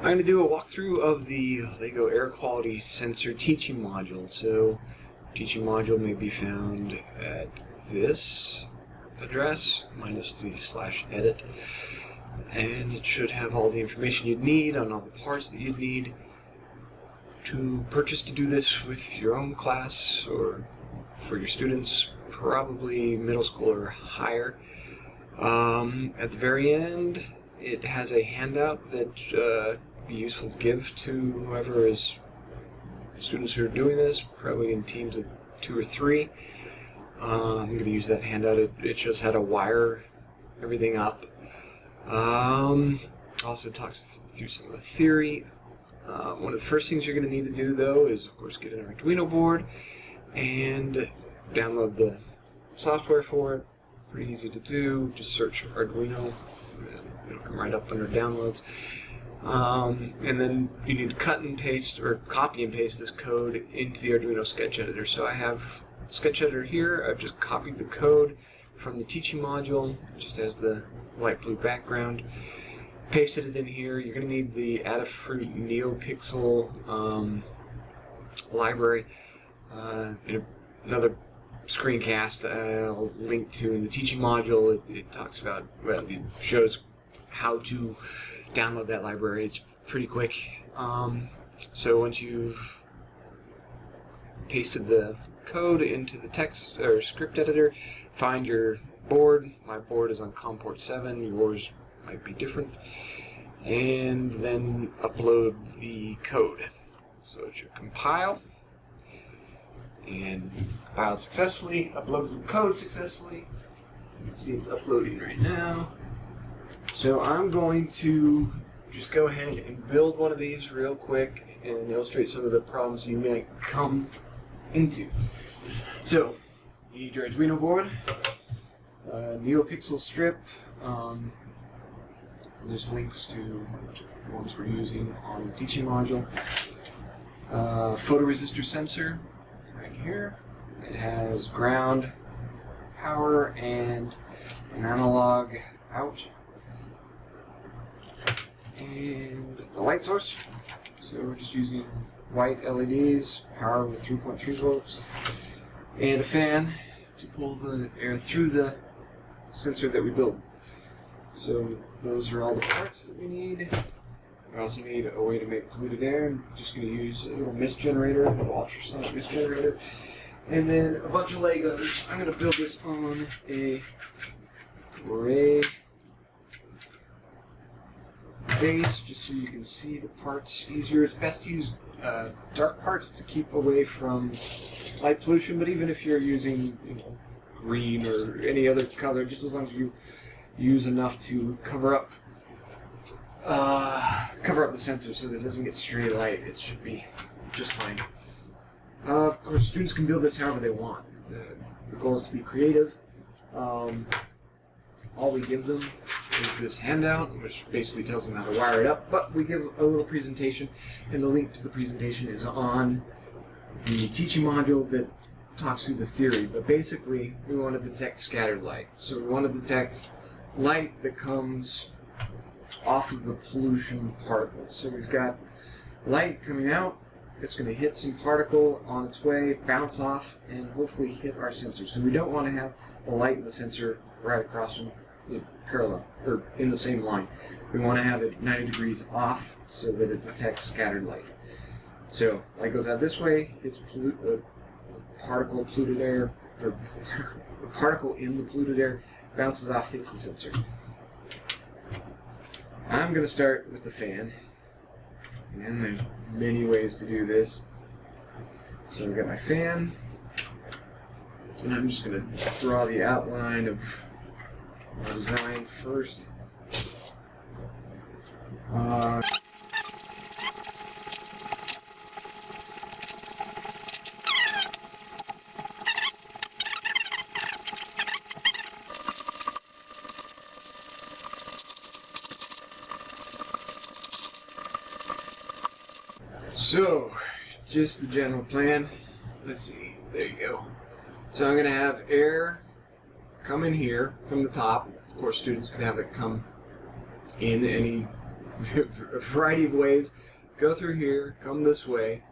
I'm going to do a walkthrough of the LEGO Air Quality Sensor teaching module. So, teaching module may be found at this address, minus the /edit, and it should have all the information you'd need on all the parts that you'd need to purchase to do this with your own class or for your students, probably middle school or higher. At the very end, it has a handout that be useful to give to whoever is students who are doing this, probably in teams of 2 or 3. I'm going to use that handout. It shows how to wire everything up. Also talks through some of the theory. One of the first things you're going to need to do, though, is of course get an Arduino board and download the software for it. Pretty easy to do. Just search Arduino. It'll come right up under downloads. And then you need to cut and paste or copy and paste this code into the Arduino sketch editor. So I have sketch editor here. I've just copied the code from the teaching module, just as the light blue background. Pasted it in here. You're going to need the Adafruit NeoPixel library. In another screencast I'll link to in the teaching module. It talks about, well, it shows how to download that library. It's pretty quick. So once you've pasted the code into the text or script editor, find your board. My board is on COM port 7. Yours might be different. And then upload the code. So it should compile. And compiled successfully, uploaded the code successfully. You can see it's uploading right now. So I'm going to just go ahead and build one of these real quick and illustrate some of the problems you might come into. So, you need your Arduino board, NeoPixel strip. There's links to the ones we're using on the teaching module. Photoresistor sensor right here. It has ground, power, and an analog out. And a light source. So we're just using white LEDs, power with 3.3 volts, and a fan to pull the air through the sensor that we built. So those are all the parts that we need. We also need a way to make polluted air. I'm just going to use a little mist generator, a little ultrasonic mist generator, and then a bunch of Legos. I'm going to build this on a array base, just so you can see the parts easier. It's best to use dark parts to keep away from light pollution, but even if you're using green or any other color, just as long as you use enough to cover up the sensor so that it doesn't get stray light, it should be just fine. Of course, students can build this however they want. The goal is to be creative. All we give them is this handout, which basically tells them how to wire it up, but we give a little presentation, and the link to the presentation is on the teaching module that talks through the theory. But basically, we want to detect scattered light. So we want to detect light that comes off of the pollution particles. So we've got light coming out. It's going to hit some particle on its way, bounce off, and hopefully hit our sensor. So we don't want to have the light and the sensor right across from, parallel, or in the same line. We want to have it 90 degrees off so that it detects scattered light. So light goes out this way, it's particle polluted air, or a particle in the polluted air, bounces off, hits the sensor. I'm going to start with the fan, and there's many ways to do this. So I've got my fan, and I'm just going to draw the outline of my design first. So, just the general plan. Let's see, there you go. So I'm going to have air come in here from the top. Of course, students can have it come in any a variety of ways. Go through here, come this way.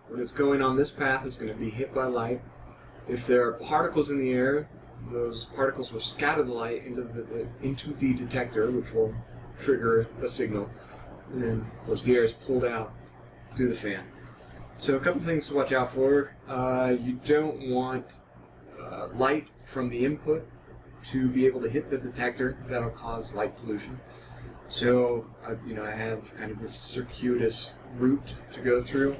When it's going on this path, it's going to be hit by light. If there are particles in the air, those particles will scatter the light into the detector, which will trigger a signal. And then, of course, the air is pulled out through the fan. So a couple things to watch out for. You don't want light from the input to be able to hit the detector. That'll cause light pollution. So, I have kind of this circuitous route to go through.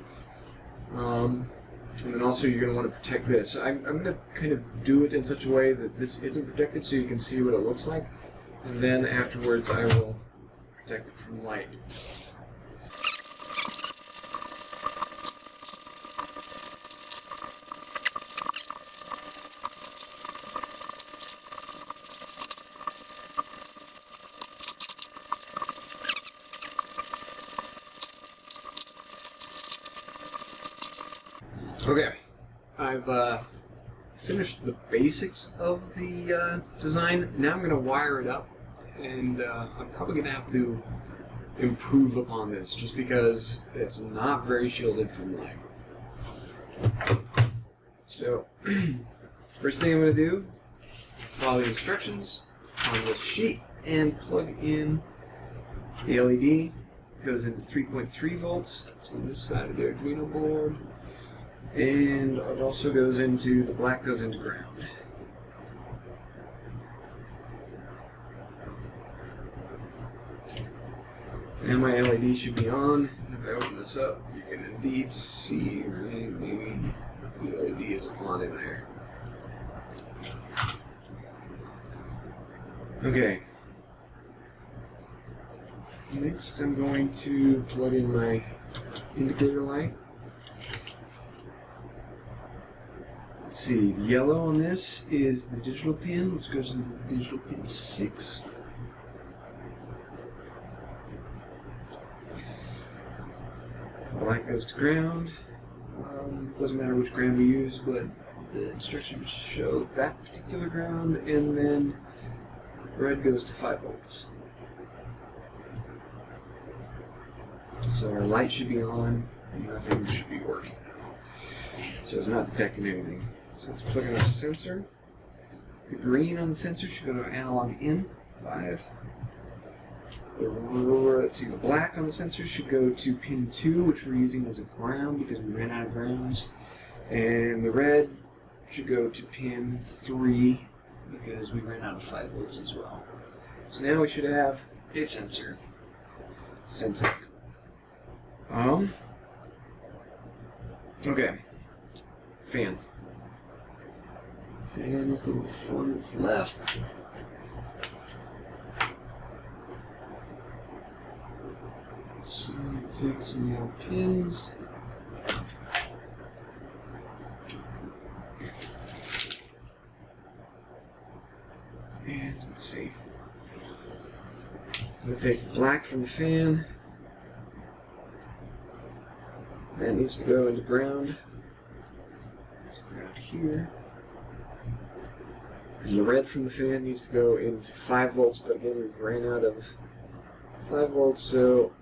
And then also you're going to want to protect this. I'm going to kind of do it in such a way that this isn't protected so you can see what it looks like. And then afterwards I will protect it from light. Okay, I've finished the basics of the design. Now I'm going to wire it up, and I'm probably going to have to improve upon this just because it's not very shielded from light. So, first thing I'm going to do, follow the instructions on this sheet and plug in the LED. It goes into 3.3 volts. It's on this side of the Arduino board. And it also goes into, the black goes into ground. And my LED should be on. And if I open this up, you can indeed see, right, maybe the LED is on in there. Okay. Next, I'm going to plug in my indicator light. Let's see, the yellow on this is the digital pin, which goes into digital pin 6. Black goes to ground. Doesn't matter which ground we use, but the instructions show that particular ground, and then red goes to 5 volts. So our light should be on, and nothing should be working. So it's not detecting anything. So let's plug in our sensor. The green on the sensor should go to analog in 5. Let's see, the black on the sensor should go to pin 2, which we're using as a ground because we ran out of grounds. And the red should go to pin 3 because we ran out of 5 volts as well. So now we should have a sensor sensing. Okay. Fan. Fan is the one that's left. So take some more pins. And let's see. I'm going to take the black from the fan. That needs to go into ground. Ground here. And the red from the fan needs to go into 5 volts, but again we ran out of 5 volts, so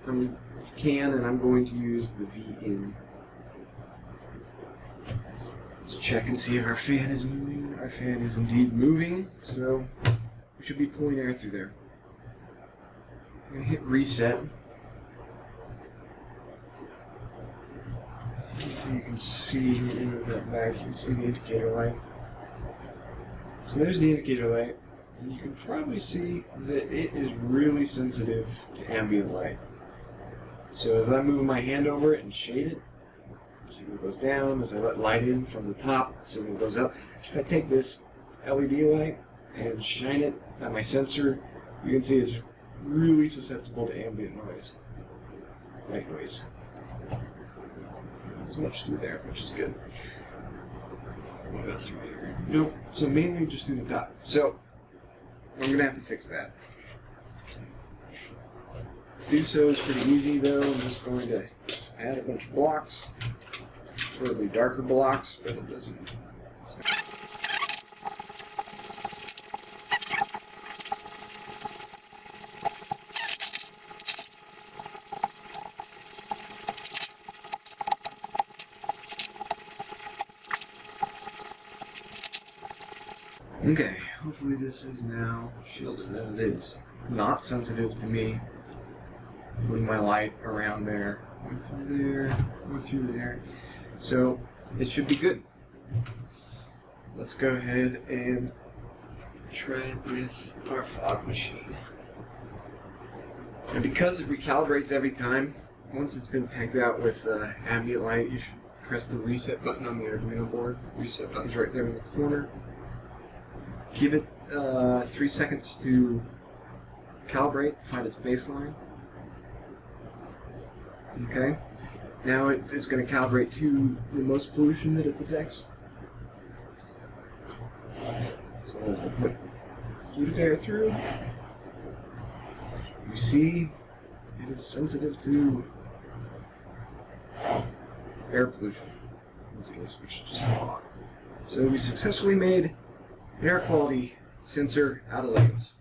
I'm going to use the V in. Let's check and see if our fan is moving. Our fan is indeed moving, so we should be pulling air through there. I'm going to hit reset. So you can see, move that back, you can see the indicator light. So there's the indicator light, and you can probably see that it is really sensitive to ambient light. So if I move my hand over it and shade it, the signal goes down. As I let light in from the top, the signal goes up. If I take this LED light and shine it at my sensor, you can see it's really susceptible to ambient noise, light noise. As much through there, which is good. What about through here? Nope. So mainly just through the top. So I'm gonna have to fix that. To do so is pretty easy though. I'm just going to add a bunch of blocks, preferably darker blocks, but it doesn't. Okay, hopefully this is now shielded, and it is. Not sensitive to me putting my light around there, or through there, or through there. So it should be good. Let's go ahead and try it with our fog machine. And because it recalibrates every time, once it's been pegged out with ambient light, you should press the reset button on the Arduino board. Reset button's right there in the corner. Give it 3 seconds to calibrate, find its baseline. Okay. Now it is going to calibrate to the most pollution that it detects. So as I put polluted air through, you see it is sensitive to air pollution, in this case, which is just fog. So we successfully made an air quality sensor out of Legos.